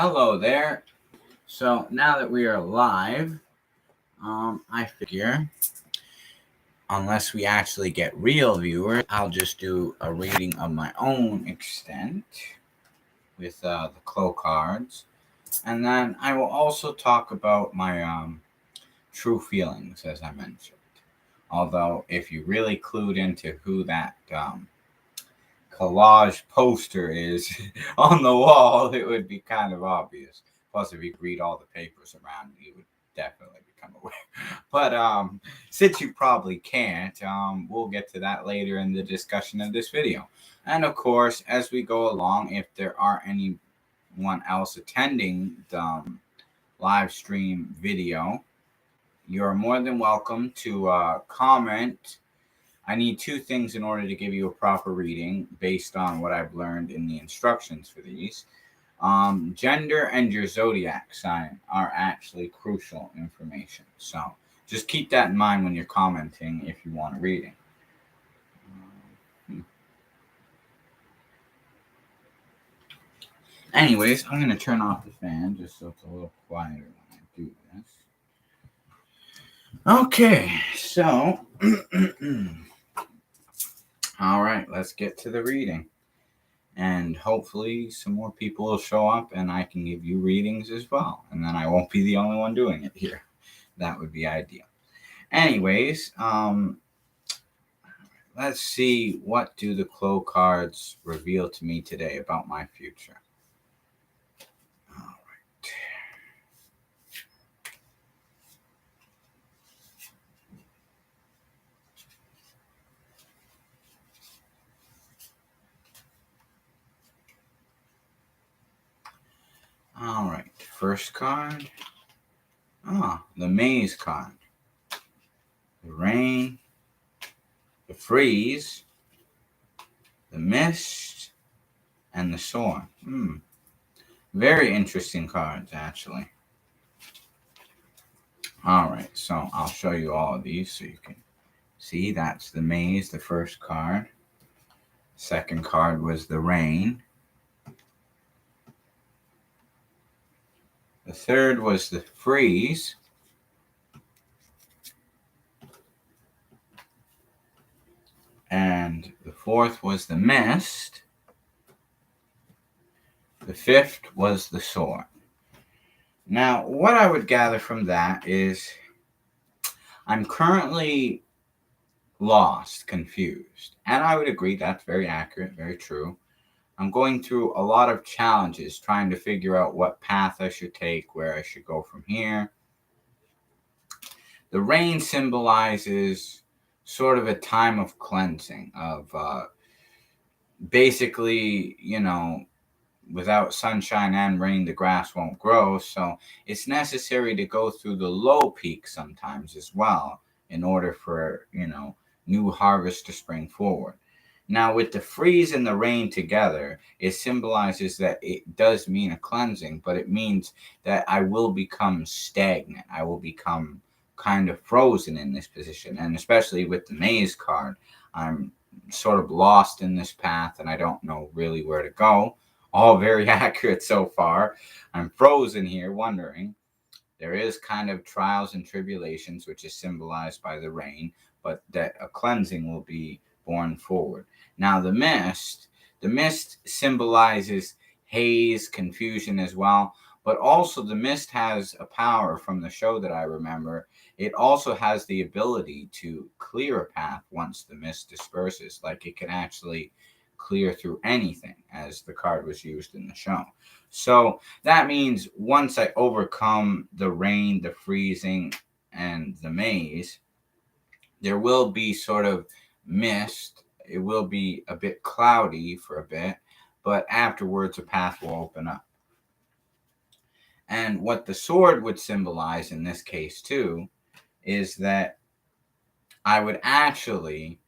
Hello there. So now that we are live, I figure unless we actually get real viewers, I'll just do a reading of my own extent with the Clow cards, and then I will also talk about my true feelings, as I mentioned. Although, if you really clued into who that collage poster is on the wall, it would be kind of obvious. Plus, if you read all the papers around, you would definitely become aware. But since you probably can't, we'll get to that later in the discussion of this video. And of course, as we go along, if there are anyone else attending the live stream video, you're more than welcome to comment. I need two things in order to give you a proper reading based on what I've learned in the instructions for these. Gender and your zodiac sign are actually crucial information. So just keep that in mind when you're commenting if you want a reading. Anyways, I'm going to turn off the fan just so it's a little quieter when I do this. Okay, so all right, let's get to the reading. And hopefully some more people will show up and I can give you readings as well. And then I won't be the only one doing it here. That would be ideal. Anyways, let's see, what do the Clow cards reveal to me today about my future. All right. All right, first card. The maze card. The rain, the freeze, the mist, and the sword. Very interesting cards, actually. All right, so I'll show you all of these so you can see. That's the maze, the first card. Second card was the rain. The third was the freeze. And the fourth was the mist. The fifth was the sword. Now, what I would gather from that is I'm currently lost, confused. And I would agree that's very accurate, very true. I'm going through a lot of challenges trying to figure out what path I should take, where I should go from here. The rain symbolizes sort of a time of cleansing, of basically, without sunshine and rain, the grass won't grow. So it's necessary to go through the low peak sometimes as well in order for, new harvest to spring forward. Now, with the freeze and the rain together, it symbolizes that it does mean a cleansing, but it means that I will become stagnant. I will become kind of frozen in this position. And especially with the maze card, I'm sort of lost in this path and I don't know really where to go. All very accurate so far. I'm frozen here wondering. There is kind of trials and tribulations, which is symbolized by the rain, but that a cleansing will be born forward. Now the mist symbolizes haze, confusion as well, but also the mist has a power from the show that I remember. It also has the ability to clear a path once the mist disperses. Like it can actually clear through anything, as the card was used in the show. So that means once I overcome the rain, the freezing, and the maze, there will be sort of mist. It will be a bit cloudy for a bit, but afterwards a path will open up. And what the sword would symbolize in this case too is that I would actually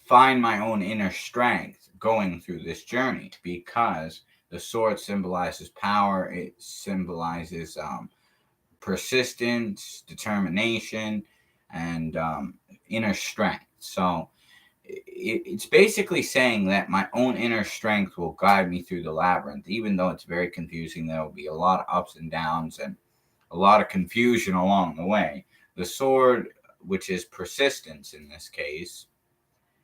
find my own inner strength going through this journey, because the sword symbolizes power. It symbolizes persistence, determination, and inner strength. So it's basically saying that my own inner strength will guide me through the labyrinth, even though it's very confusing. There will be a lot of ups and downs and a lot of confusion along the way. The sword, which is persistence in this case,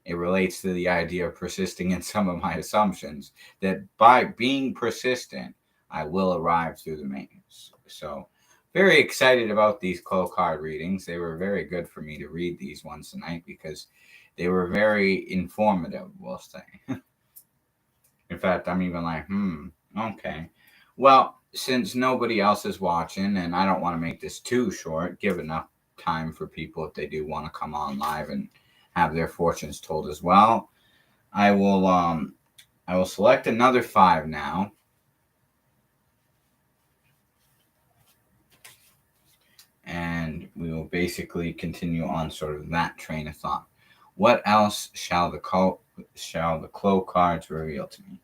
it relates to the idea of persisting in some of my assumptions, that by being persistent, I will arrive through the maze. So, very excited about these Clow card readings. They were very good for me to read these ones tonight because they were very informative, we'll say. In fact, I'm even like, okay. Well, since nobody else is watching, and I don't want to make this too short, give enough time for people if they do want to come on live and have their fortunes told as well. I will select another 5 now. And we will basically continue on sort of that train of thought. What else shall the Clow cards reveal to me?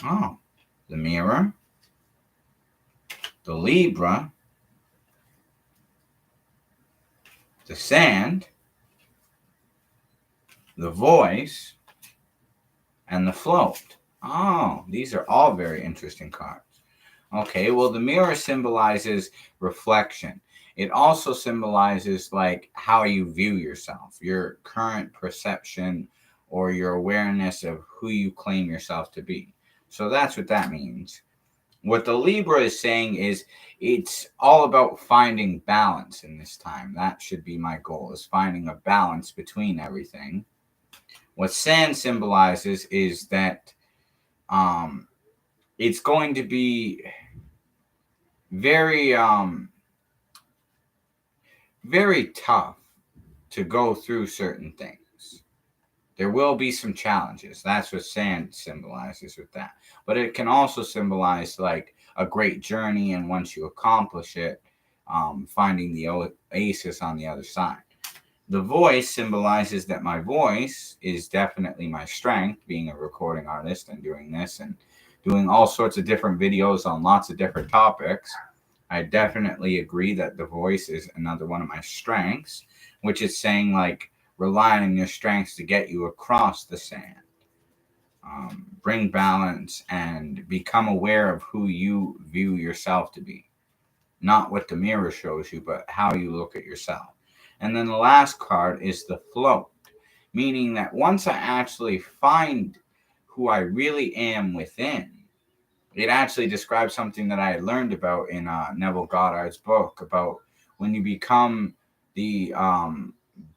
Oh, the Mirror, the Libra, the Sand, the Voice, and the Float. Oh, these are all very interesting cards. Okay, well, the Mirror symbolizes reflection. It also symbolizes like how you view yourself, your current perception or your awareness of who you claim yourself to be. So that's what that means. What the Libra is saying is it's all about finding balance in this time. That should be my goal, is finding a balance between everything. What Sand symbolizes is that it's going to be very very tough to go through certain things. There will be some challenges. That's what Sand symbolizes with that. But it can also symbolize like a great journey, and once you accomplish it, finding the oasis on the other side. The Voice symbolizes that my voice is definitely my strength, being a recording artist and doing this and doing all sorts of different videos on lots of different topics. I definitely agree that the voice is another one of my strengths, which is saying like rely on your strengths to get you across the sand. Bring balance and become aware of who you view yourself to be. Not what the mirror shows you, but how you look at yourself. And then the last card is the Float, meaning that once I actually find who I really am within, it actually describes something that I had learned about in Neville Goddard's book about when you become the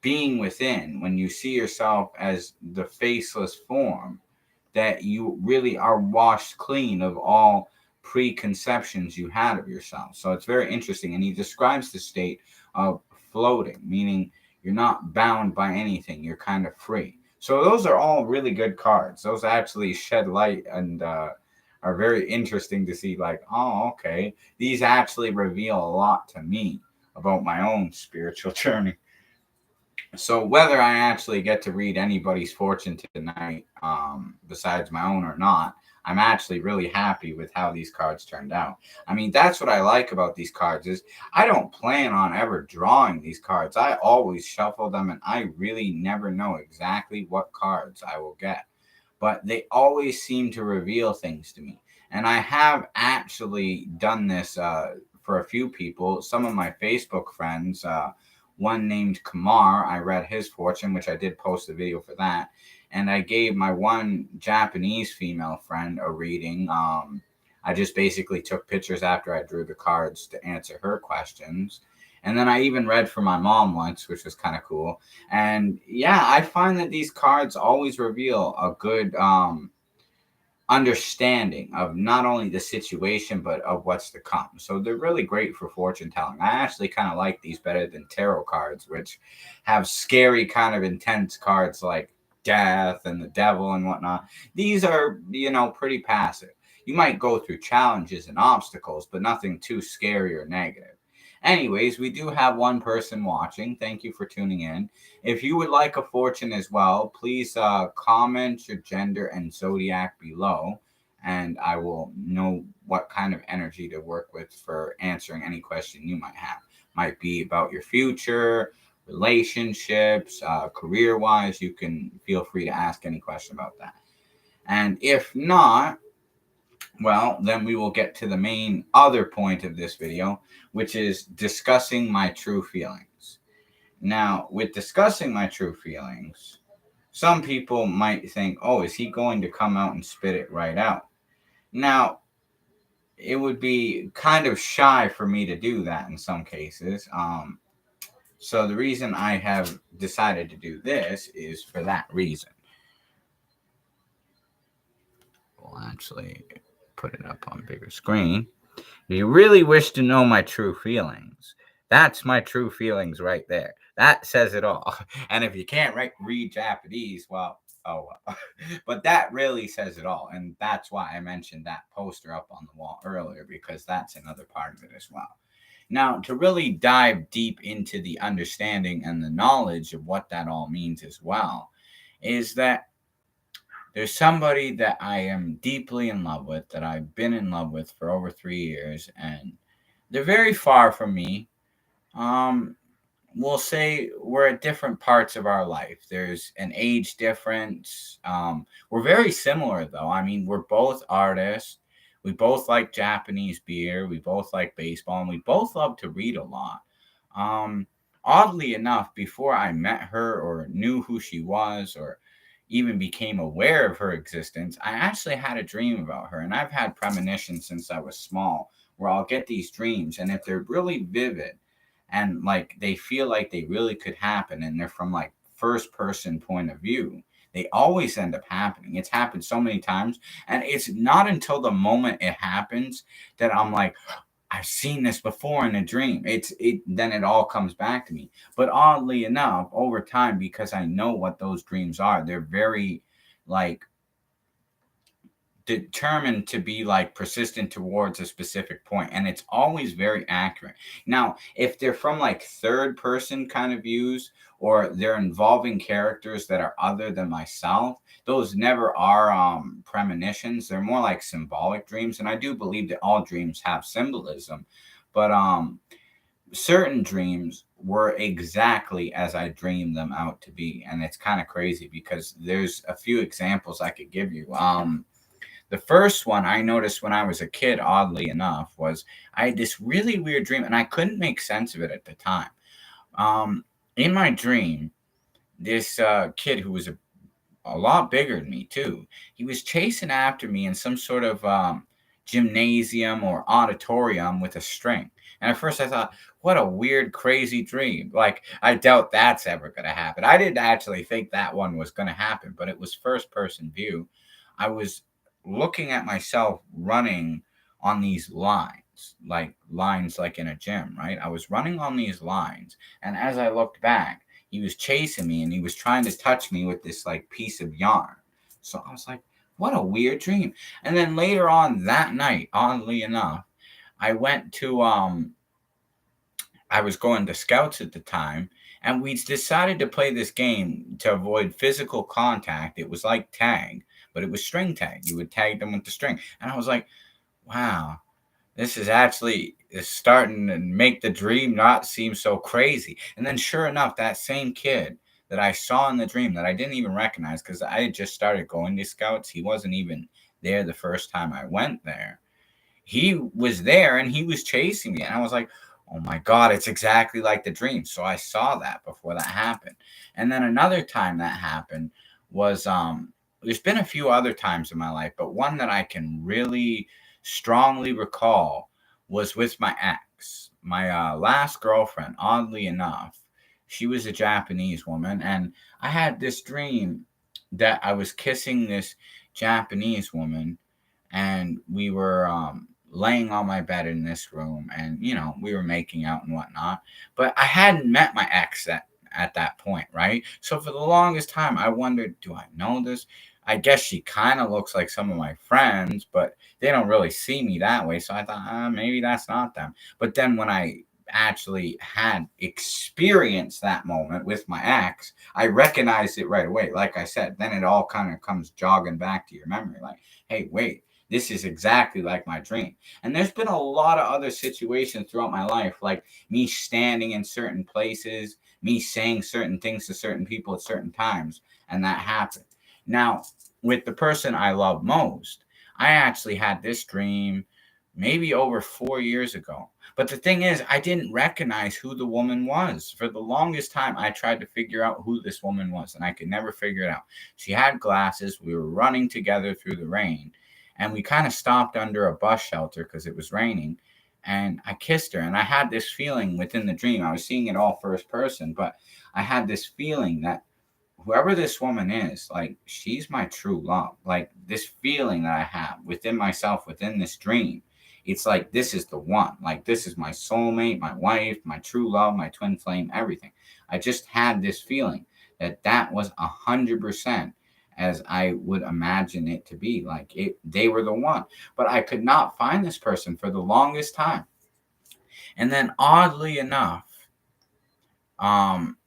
being within, when you see yourself as the faceless form, that you really are washed clean of all preconceptions you had of yourself. So it's very interesting. And he describes the state of floating, meaning you're not bound by anything. You're kind of free. So those are all really good cards. Those actually shed light and are very interesting to see, like, oh, okay, these actually reveal a lot to me about my own spiritual journey. So whether I actually get to read anybody's fortune tonight, besides my own or not, I'm actually really happy with how these cards turned out. I mean, that's what I like about these cards is I don't plan on ever drawing these cards. I always shuffle them, and I really never know exactly what cards I will get. But they always seem to reveal things to me. And I have actually done this for a few people. Some of my Facebook friends, one named Kamar, I read his fortune, which I did post a video for that. And I gave my one Japanese female friend a reading. I just basically took pictures after I drew the cards to answer her questions. And then I even read for my mom once, which was kind of cool. And yeah, I find that these cards always reveal a good understanding of not only the situation, but of what's to come. So they're really great for fortune telling. I actually kind of like these better than tarot cards, which have scary kind of intense cards like death and the devil and whatnot. These are, pretty passive. You might go through challenges and obstacles, but nothing too scary or negative. Anyways, we do have one person watching. Thank you for tuning in. If you would like a fortune as well, please comment your gender and zodiac below, and I will know what kind of energy to work with for answering any question you might have. Might be about your future, relationships, career wise, you can feel free to ask any question about that. And if not, well, then we will get to the main other point of this video, which is discussing my true feelings. Now, with discussing my true feelings, some people might think, oh, is he going to come out and spit it right out? Now, it would be kind of shy for me to do that in some cases. So the reason I have decided to do this is for that reason. We'll actually put it up on bigger screen. If you really wish to know my true feelings, that's my true feelings right there. That says it all. And if you can't read Japanese, well, oh well. But that really says it all. And that's why I mentioned that poster up on the wall earlier, because that's another part of it as well. Now, to really dive deep into the understanding and the knowledge of what that all means as well, is that there's somebody that I am deeply in love with, that I've been in love with for over 3 years, and they're very far from me. Um, we'll say we're at different parts of our life. There's an age difference. We're very similar, though. I mean, we're both artists. We both like Japanese beer. We both like baseball, and we both love to read a lot. Oddly enough, before I met her or knew who she was or even became aware of her existence, I actually had a dream about her. And I've had premonitions since I was small where I'll get these dreams. And if they're really vivid and like they feel like they really could happen and they're from like first person point of view, they always end up happening. It's happened so many times. And it's not until the moment it happens that I'm like, I've seen this before in a dream. Then it all comes back to me. But oddly enough, over time, because I know what those dreams are, they're very like determined to be like persistent towards a specific point, and it's always very accurate. Now, if they're from like third person kind of views or they're involving characters that are other than myself, those never are premonitions. They're more like symbolic dreams, and I do believe that all dreams have symbolism, but certain dreams were exactly as I dreamed them out to be. And it's kind of crazy because there's a few examples I could give you. The first one I noticed when I was a kid, oddly enough, was I had this really weird dream and I couldn't make sense of it at the time. In my dream, this kid who was a lot bigger than me, too, he was chasing after me in some sort of gymnasium or auditorium with a string. And at first I thought, what a weird, crazy dream. Like, I doubt that's ever going to happen. I didn't actually think that one was going to happen, but it was first person view. I was looking at myself running on these lines like in a gym, right? I was running on these lines, and as I looked back, he was chasing me and he was trying to touch me with this like piece of yarn. So I was like, what a weird dream. And then later on that night, oddly enough, I went to I was going to scouts at the time, and we decided to play this game to avoid physical contact. It was like tag, but it was string tag. You would tag them with the string. And I was like, wow, this is actually starting to make the dream not seem so crazy. And then sure enough, that same kid that I saw in the dream that I didn't even recognize because I had just started going to scouts, he wasn't even there the first time I went there. He was there and he was chasing me. And I was like, oh my God, it's exactly like the dream. So I saw that before that happened. And then another time that happened was there's been a few other times in my life, but one that I can really strongly recall was with my ex. My last girlfriend, oddly enough, she was a Japanese woman, and I had this dream that I was kissing this Japanese woman, and we were laying on my bed in this room, and we were making out and whatnot. But I hadn't met my ex at that point, right? So for the longest time, I wondered, do I know this? I guess she kind of looks like some of my friends, but they don't really see me that way. So I thought, maybe that's not them. But then when I actually had experienced that moment with my ex, I recognized it right away. Like I said, then it all kind of comes jogging back to your memory. Like, hey, wait, This is exactly like my dream. And there's been a lot of other situations throughout my life, like me standing in certain places, me saying certain things to certain people at certain times, and that happened. Now, with the person I love most, I actually had this dream maybe over 4 years ago. But the thing is, I didn't recognize who the woman was. For the longest time, I tried to figure out who this woman was, and I could never figure it out. She had glasses. We were running together through the rain, and we kind of stopped under a bus shelter because it was raining. And I kissed her, and I had this feeling within the dream. I was seeing it all first person, but I had this feeling that whoever this woman is, like, she's my true love. Like, this feeling that I have within myself, within this dream, it's like, this is the one. Like, this is my soulmate, my wife, my true love, my twin flame, everything. I just had this feeling that that was 100% as I would imagine it to be. Like, they were the one. But I could not find this person for the longest time. And then, oddly enough, um,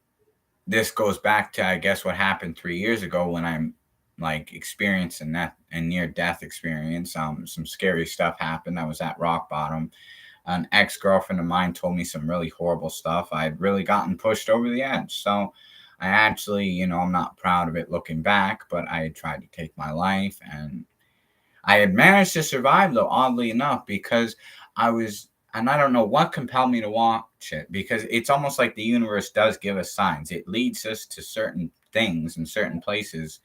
this goes back to, I guess, what happened 3 years ago when I'm like experiencing that and near death experience. Some scary stuff happened. I was at rock bottom. An ex girlfriend of mine told me some really horrible stuff. I'd really gotten pushed over the edge. So I actually, I'm not proud of it looking back, but I had tried to take my life, and I had managed to survive, though, oddly enough, because and I don't know what compelled me to watch it, because it's almost like the universe does give us signs. It leads us to certain things in certain places.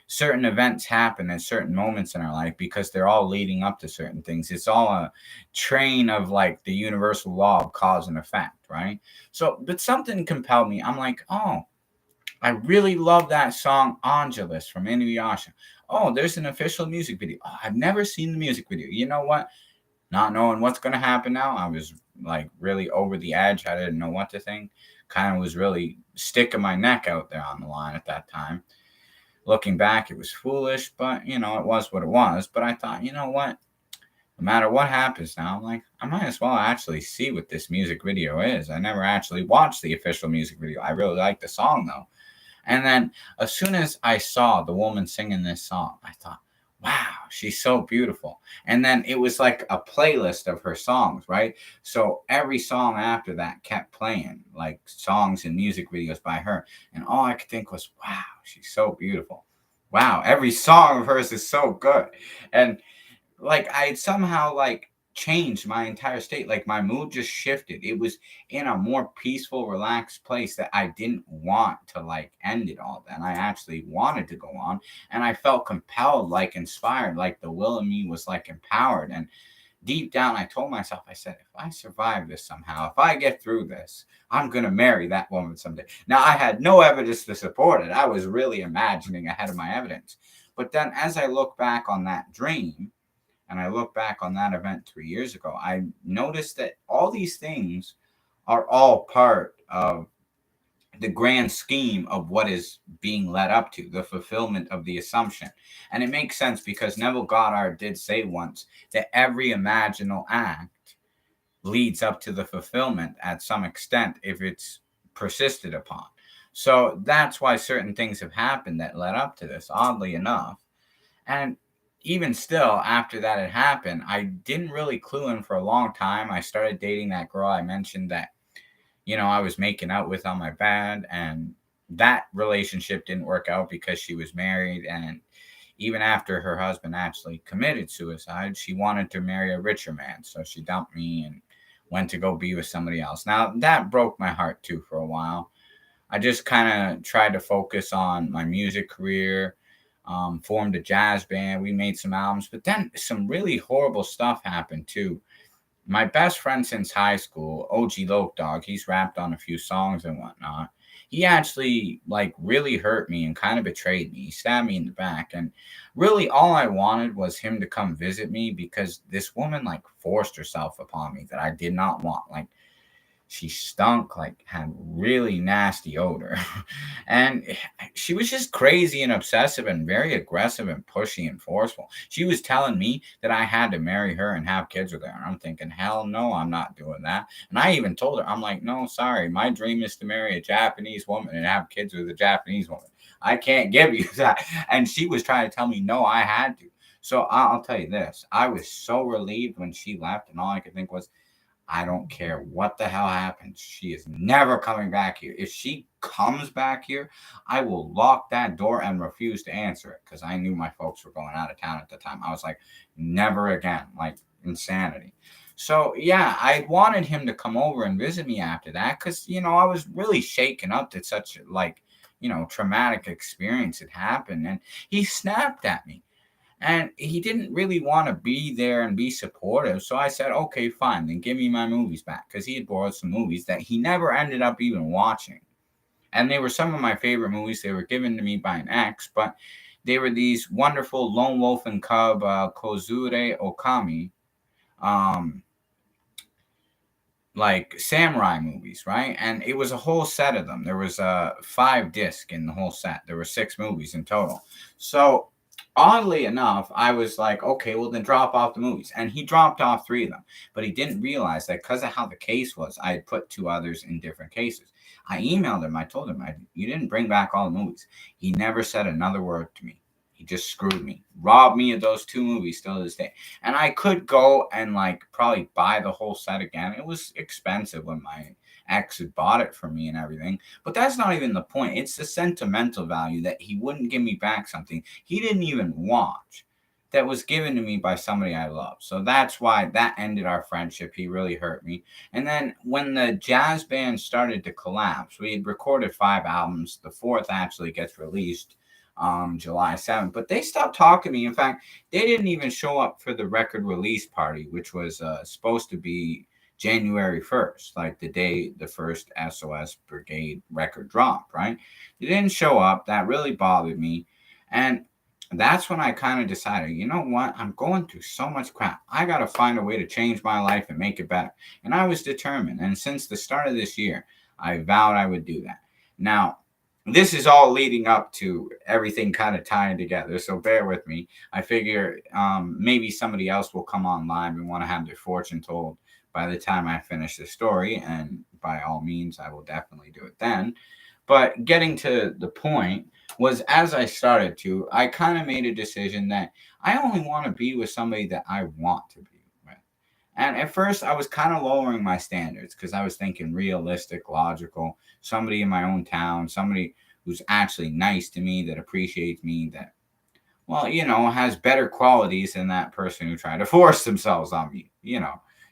Certain events happen at certain moments in our life because they're all leading up to certain things. It's all a train of like the universal law of cause and effect, right? So, but something compelled me. I'm like, oh, I really love that song Angelus from Inuyasha. Oh, there's an official music video. Oh, I've never seen the music video. You know what? Not knowing what's going to happen now, I was like really over the edge. I didn't know what to think. Kind of was really sticking my neck out there on the line at that time. Looking back, it was foolish, but it was what it was. But I thought, you know what? No matter what happens now, I'm like, I might as well actually see what this music video is. I never actually watched the official music video. I really like the song though. And then as soon as I saw the woman singing this song, I thought, wow, she's so beautiful. And then it was like a playlist of her songs, right? So every song after that kept playing, like songs and music videos by her. And all I could think was, wow, she's so beautiful. Wow, every song of hers is so good. And like I somehow like changed my entire state. Like my mood just shifted. It was in a more peaceful, relaxed place that I didn't want to like end it all. Then I actually wanted to go on, and I felt compelled, like inspired, like the will in me was like empowered. And deep down, I told myself, I said, if I survive this somehow, if I get through this, I'm gonna marry that woman someday. Now I had no evidence to support it. I was really imagining ahead of my evidence. But then, as I look back on that dream, and I look back on that event 3 years ago, I noticed that all these things are all part of the grand scheme of what is being led up to, the fulfillment of the assumption. And it makes sense because Neville Goddard did say once that every imaginal act leads up to the fulfillment at some extent if it's persisted upon. So that's why certain things have happened that led up to this, oddly enough. And even still, after that had happened, I didn't really clue in for a long time. I started dating that girl I mentioned that, I was making out with on my bed. And that relationship didn't work out because she was married. And even after her husband actually committed suicide, she wanted to marry a richer man. So she dumped me and went to go be with somebody else. Now, that broke my heart too for a while. I just kind of tried to focus on my music career, formed a jazz band. We made some albums, but then some really horrible stuff happened too. My best friend since high school, OG Loke Dog, he's rapped on a few songs and whatnot. He actually like really hurt me and kind of betrayed me. He stabbed me in the back, and really all I wanted was him to come visit me because this woman like forced herself upon me that I did not want. Like she stunk, like had really nasty odor. And she was just crazy and obsessive and very aggressive and pushy and forceful. She was telling me that I had to marry her and have kids with her. And I'm thinking, hell no, I'm not doing that. And I even told her, I'm like, no, sorry. My dream is to marry a Japanese woman and have kids with a Japanese woman. I can't give you that. And she was trying to tell me, no, I had to. So I'll tell you this: I was so relieved when she left, and all I could think was, I don't care what the hell happens. She is never coming back here. If she comes back here, I will lock that door and refuse to answer it because I knew my folks were going out of town at the time. I was like, never again, like insanity. So yeah, I wanted him to come over and visit me after that because I was really shaken up that such like traumatic experience had happened, and he snapped at me. And he didn't really want to be there and be supportive. So I said, okay, fine, then give me my movies back. Because he had borrowed some movies that he never ended up even watching. And they were some of my favorite movies. They were given to me by an ex, but they were these wonderful Lone Wolf and Cub, Kozure Okami, um, like samurai movies, right? And it was a whole set of them. There was 5 disc in the whole set. There were 6 movies in total. So oddly enough, I was like, okay, well then drop off the movies. And he dropped off 3 of them. But he didn't realize that because of how the case was, I had put 2 others in different cases. I emailed him. I told him, you didn't bring back all the movies. He never said another word to me. He just screwed me, robbed me of those 2 movies still to this day. And I could go and like probably buy the whole set again. It was expensive when my ex had bought it for me and everything. But that's not even the point. It's the sentimental value that he wouldn't give me back something he didn't even watch that was given to me by somebody I love. So that's why that ended our friendship. He really hurt me. And then when the jazz band started to collapse, we had recorded 5 albums. The 4th actually gets released July 7th. But they stopped talking to me. In fact, they didn't even show up for the record release party, which was supposed to be January 1st, like the day the first SOS Brigade record dropped, right? They didn't show up. That really bothered me. And that's when I kind of decided, you know what? I'm going through so much crap. I got to find a way to change my life and make it better. And I was determined. And since the start of this year, I vowed I would do that. Now, this is all leading up to everything kind of tying together. So bear with me. I figure maybe somebody else will come on live and want to have their fortune told by the time I finish the story. And by all means, I will definitely do it then. But getting to the point was as I started to, I kind of made a decision that I only want to be with somebody that I want to be with. And at first, I was kind of lowering my standards because I was thinking realistic, logical, somebody in my own town, somebody who's actually nice to me, that appreciates me, that, well, has better qualities than that person who tried to force themselves on me.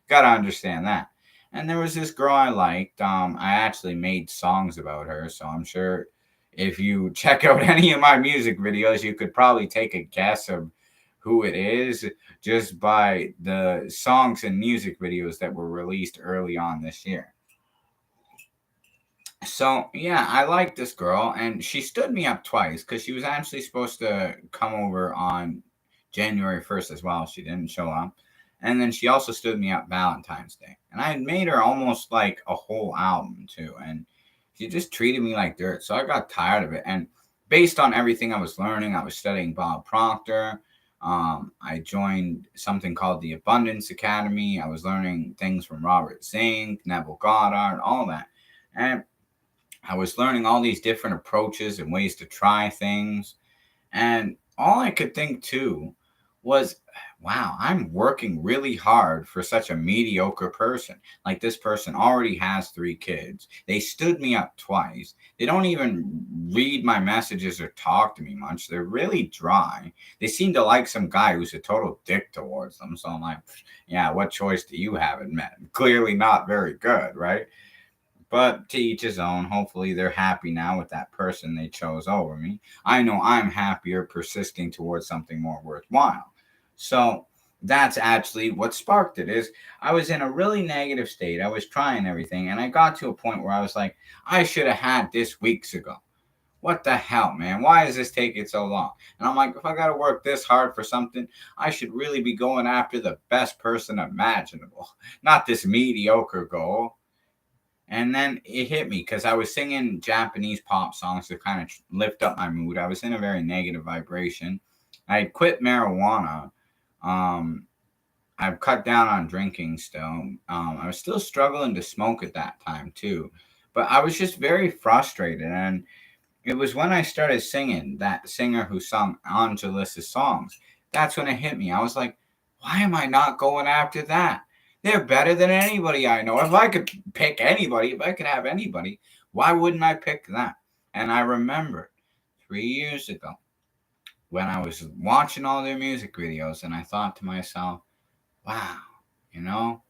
Got to understand that. And there was this girl I liked. I actually made songs about her, so I'm sure if you check out any of my music videos, you could probably take a guess of who it is just by the songs and music videos that were released early on this year. So yeah, I liked this girl, and she stood me up twice because she was actually supposed to come over on January 1st as well. She didn't show up. And then she also stood me up Valentine's Day. And I had made her almost like a whole album too. And she just treated me like dirt. So I got tired of it. And based on everything I was learning, I was studying Bob Proctor. I joined something called the Abundance Academy. I was learning things from Robert Zink, Neville Goddard, all that. And I was learning all these different approaches and ways to try things. And all I could think too was, wow, I'm working really hard for such a mediocre person. Like this person already has 3 kids. They stood me up twice. They don't even read my messages or talk to me much. They're really dry. They seem to like some guy who's a total dick towards them. So I'm like, yeah, what choice do you have in men? Clearly not very good, right? But to each his own. Hopefully they're happy now with that person they chose over me. I know I'm happier persisting towards something more worthwhile. So that's actually what sparked it. Is I was in a really negative state. I was trying everything, and I got to a point where I was like, I should have had this weeks ago. What the hell, man? Why is this taking so long? And I'm like, if I got to work this hard for something, I should really be going after the best person imaginable, not this mediocre goal. And then it hit me because I was singing Japanese pop songs to kind of lift up my mood. I was in a very negative vibration. I had quit marijuana. Um, I've cut down on drinking still. I was still struggling to smoke at that time too. But I was just very frustrated. And it was when I started singing that singer who sung Angelus's songs. That's when it hit me. I was like, why am I not going after that? They're better than anybody I know. If I could pick anybody, if I could have anybody, why wouldn't I pick that? And I remember 3 years ago when I was watching all their music videos, and I thought to myself, wow, you know,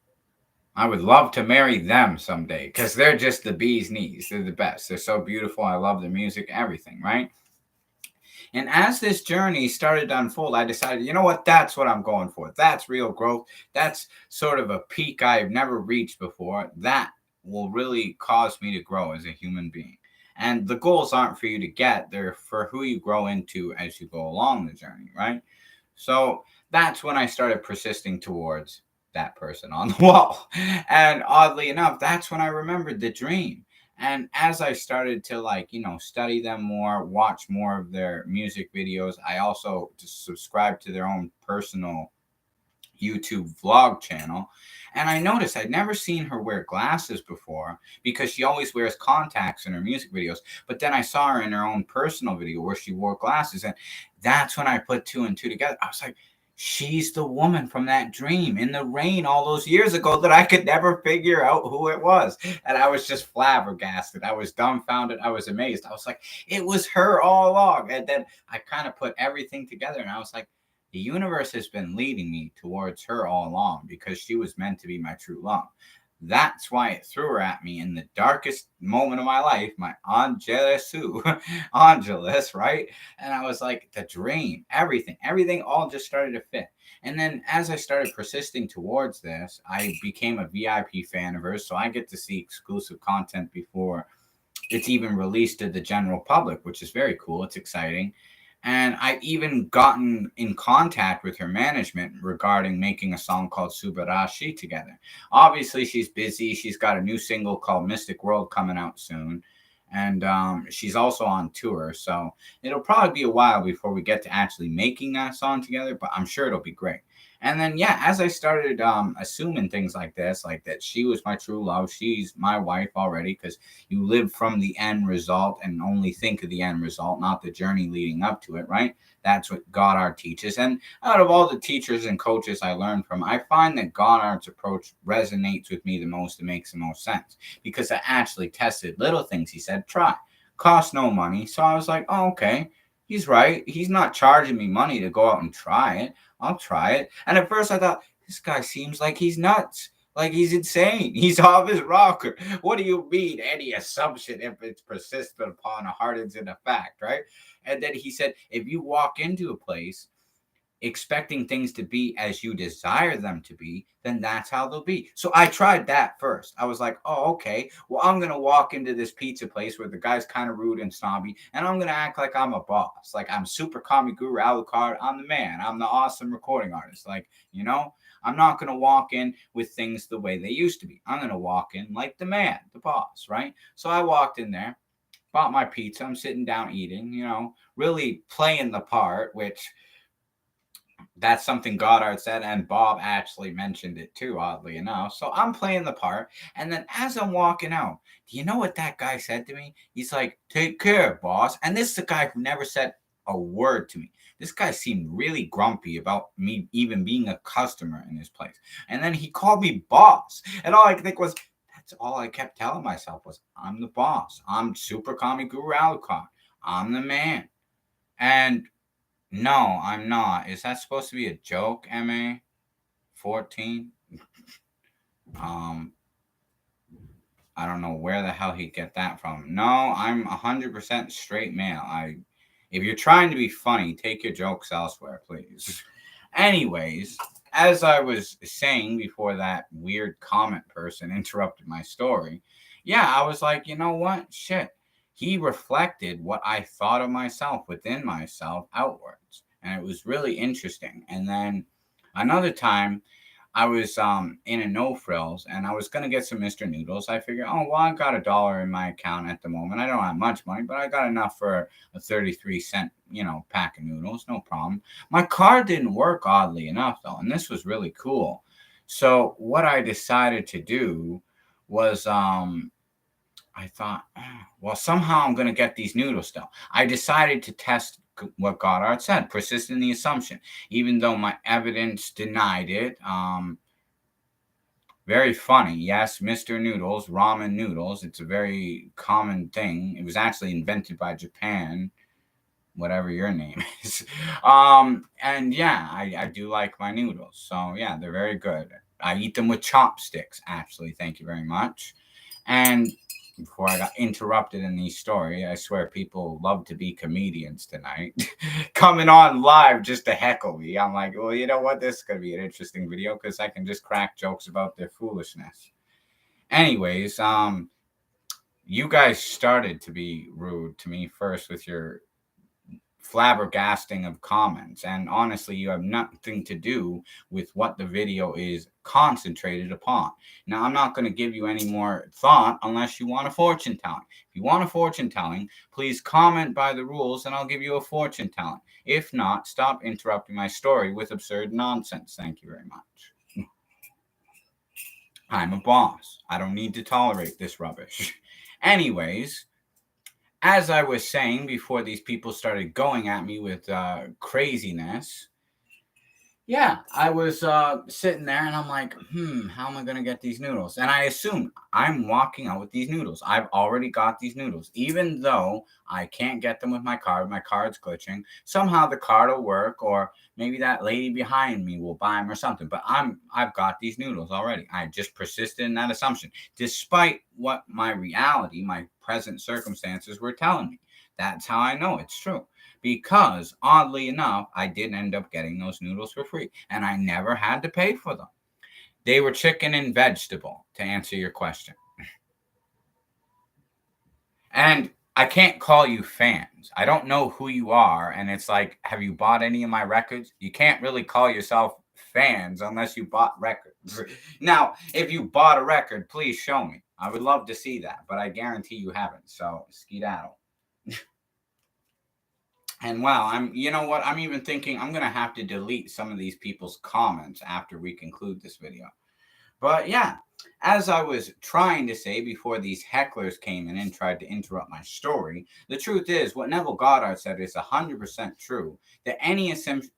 I would love to marry them someday because they're just the bee's knees. They're the best. They're so beautiful. I love their music, everything, right? And as this journey started to unfold, I decided, you know what? That's what I'm going for. That's real growth. That's sort of a peak I've never reached before. That will really cause me to grow as a human being. And the goals aren't for you to get, they're for who you grow into as you go along the journey, right? So that's when I started persisting towards that person on the wall. And oddly enough, that's when I remembered the dream. And as I started to, like, study them more, watch more of their music videos, I also just subscribed to their own personal YouTube vlog channel. And I noticed I'd never seen her wear glasses before because she always wears contacts in her music videos. But then I saw her in her own personal video where she wore glasses. And that's when I put two and two together. I was like, she's the woman from that dream in the rain all those years ago that I could never figure out who it was. And I was just flabbergasted. I was dumbfounded. I was amazed. I was like, it was her all along. And then I kind of put everything together and I was like, the universe has been leading me towards her all along because she was meant to be my true love. That's why it threw her at me in the darkest moment of my life, my Angelus, Angelus, right? And I was like, the dream, everything all just started to fit. And then as I started persisting towards this, I became a VIP fan of hers. So I get to see exclusive content before it's even released to the general public, which is very cool. It's exciting. And I even gotten in contact with her management regarding making a song called Subarashi together. Obviously, she's busy. She's got a new single called Mystic World coming out soon. And she's also on tour. So it'll probably be a while before we get to actually making that song together, but I'm sure it'll be great. And then, yeah, as I started assuming things like this, like that she was my true love, she's my wife already, because you live from the end result and only think of the end result, not the journey leading up to it, right? That's what Goddard teaches. And out of all the teachers and coaches I learned from, I find that Goddard's approach resonates with me the most and makes the most sense because I actually tested little things he said, try, cost no money. So I was like, oh, okay. He's right. He's not charging me money to go out and try it. I'll try it. And at first I thought, this guy seems like he's nuts. Like he's insane. He's off his rocker. What do you mean? Any assumption if it's persistent upon a hardens in a fact, right? And then he said, if you walk into a place expecting things to be as you desire them to be, then that's how they'll be. So I tried that first. I was like, oh, okay. Well, I'm going to walk into this pizza place where the guy's kind of rude and snobby, and I'm going to act like I'm a boss. Like I'm super comic guru Alucard. I'm the man. I'm the awesome recording artist. Like, I'm not going to walk in with things the way they used to be. I'm going to walk in like the man, the boss, right? So I walked in there, bought my pizza. I'm sitting down eating, really playing the part, which that's something Goddard said, and Bob actually mentioned it too, oddly enough. So I'm playing the part, and then as I'm walking out, do you know what that guy said to me? He's like, "Take care, boss." And this is a guy who never said a word to me. This guy seemed really grumpy about me even being a customer in his place. And then he called me boss, and all I could think was, that's all I kept telling myself was, I'm the boss. I'm Super Comic Guru Alucard. I'm the man. And no, I'm not. Is that supposed to be a joke, MA? 14? Um, I don't know where the hell he'd get that from. No, I'm 100% straight male. If you're trying to be funny, take your jokes elsewhere, please. Anyways, as I was saying before that weird comment person interrupted my story, yeah, I was like, you know what? Shit. He reflected what I thought of myself within myself outwards. And it was really interesting. And then another time, I was in a no frills and I was gonna get some Mr. Noodles. I figured, oh well, I got $1 in my account at the moment. I don't have much money, but I got enough for a 33-cent, pack of noodles, no problem. My card didn't work oddly enough though, and this was really cool. So what I decided to do was I thought, well, somehow I'm gonna get these noodles though. I decided to test what Goddard said. Persist in the assumption, even though my evidence denied it. Very funny. Yes, Mr. Noodles, ramen noodles. It's a very common thing. It was actually invented by Japan, whatever your name is. And yeah, I do like my noodles. So yeah, they're very good. I eat them with chopsticks, actually. Thank you very much. And before I got interrupted in the story, I swear people love to be comedians tonight. Coming on live just to heckle me. I'm like, well, you know what? This is going to be an interesting video because I can just crack jokes about their foolishness. Anyways, you guys started to be rude to me first with your flabbergasting of comments, and honestly you have nothing to do with what the video is concentrated upon. Now I'm not going to give you any more thought unless you want a fortune telling. If you want a fortune telling, please comment by the rules and I'll give you a fortune telling. If not, stop interrupting my story with absurd nonsense. Thank you very much. I'm a boss. I don't need to tolerate this rubbish. Anyways, as I was saying before these people started going at me with craziness, yeah, I was sitting there and I'm like, how am I going to get these noodles? And I assume I'm walking out with these noodles. I've already got these noodles. Even though I can't get them with my card's glitching. Somehow the card will work, or maybe that lady behind me will buy them or something. But I've got these noodles already. I just persisted in that assumption, despite what my reality, my present circumstances were telling me. That's how I know it's true. Because, oddly enough, I did end up getting those noodles for free. And I never had to pay for them. They were chicken and vegetable, to answer your question. And I can't call you fans. I don't know who you are. And it's like, have you bought any of my records? You can't really call yourself fans unless you bought records. Now, if you bought a record, please show me. I would love to see that. But I guarantee you haven't. So, skedaddle. And wow, you know what? I'm even thinking I'm going to have to delete some of these people's comments after we conclude this video. But yeah, as I was trying to say before these hecklers came in and tried to interrupt my story, the truth is what Neville Goddard said is 100% true, that any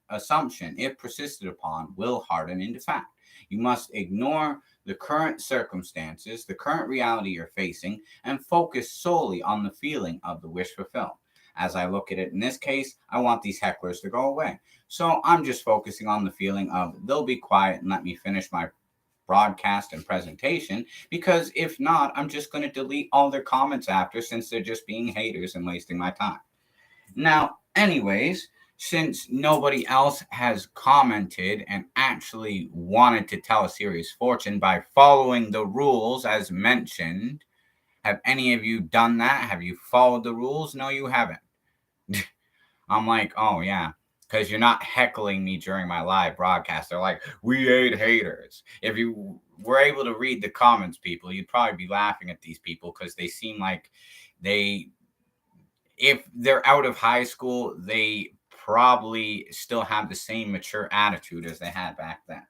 assumption, if persisted upon, will harden into fact. You must ignore the current circumstances, the current reality you're facing, and focus solely on the feeling of the wish fulfilled. As I look at it in this case, I want these hecklers to go away. So I'm just focusing on the feeling of they'll be quiet and let me finish my broadcast and presentation, because if not, I'm just going to delete all their comments after, since they're just being haters and wasting my time. Now, anyways, since nobody else has commented and actually wanted to tell a serious fortune by following the rules as mentioned, have any of you done that? Have you followed the rules? No, you haven't. I'm like, oh yeah, because you're not heckling me during my live broadcast. They're like, we hate haters. If you were able to read the comments, people, you'd probably be laughing at these people because they seem like if they're out of high school, they probably still have the same mature attitude as they had back then.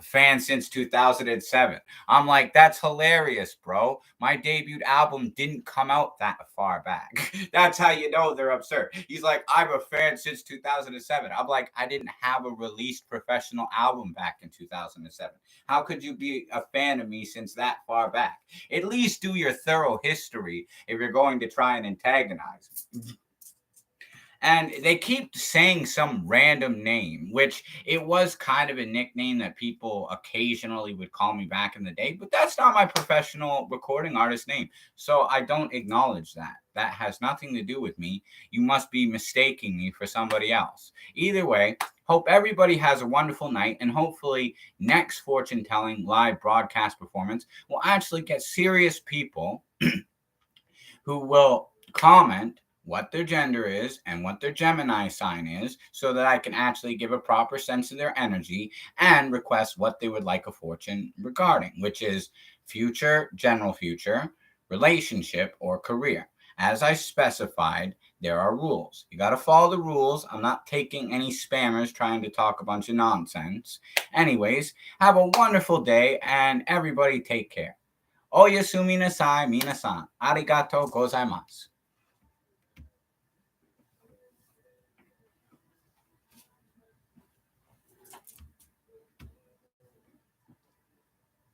Fan since 2007. I'm like, that's hilarious, bro. My debut album didn't come out that far back. That's how you know they're absurd. He's like, I'm a fan since 2007. I'm like, I didn't have a released professional album back in 2007. How could you be a fan of me since that far back? At least do your thorough history if you're going to try and antagonize me. And they keep saying some random name, which it was kind of a nickname that people occasionally would call me back in the day, but that's not my professional recording artist name. So I don't acknowledge that. That has nothing to do with me. You must be mistaking me for somebody else. Either way, hope everybody has a wonderful night, and hopefully next fortune telling live broadcast performance will actually get serious people who will comment what their gender is and what their Gemini sign is, so that I can actually give a proper sense of their energy and request what they would like a fortune regarding, which is future, general future, relationship, or career. As I specified, there are rules. You got to follow the rules. I'm not taking any spammers trying to talk a bunch of nonsense. Anyways, have a wonderful day, and everybody take care. Oyasumi nasai minasan. Arigato gozaimasu.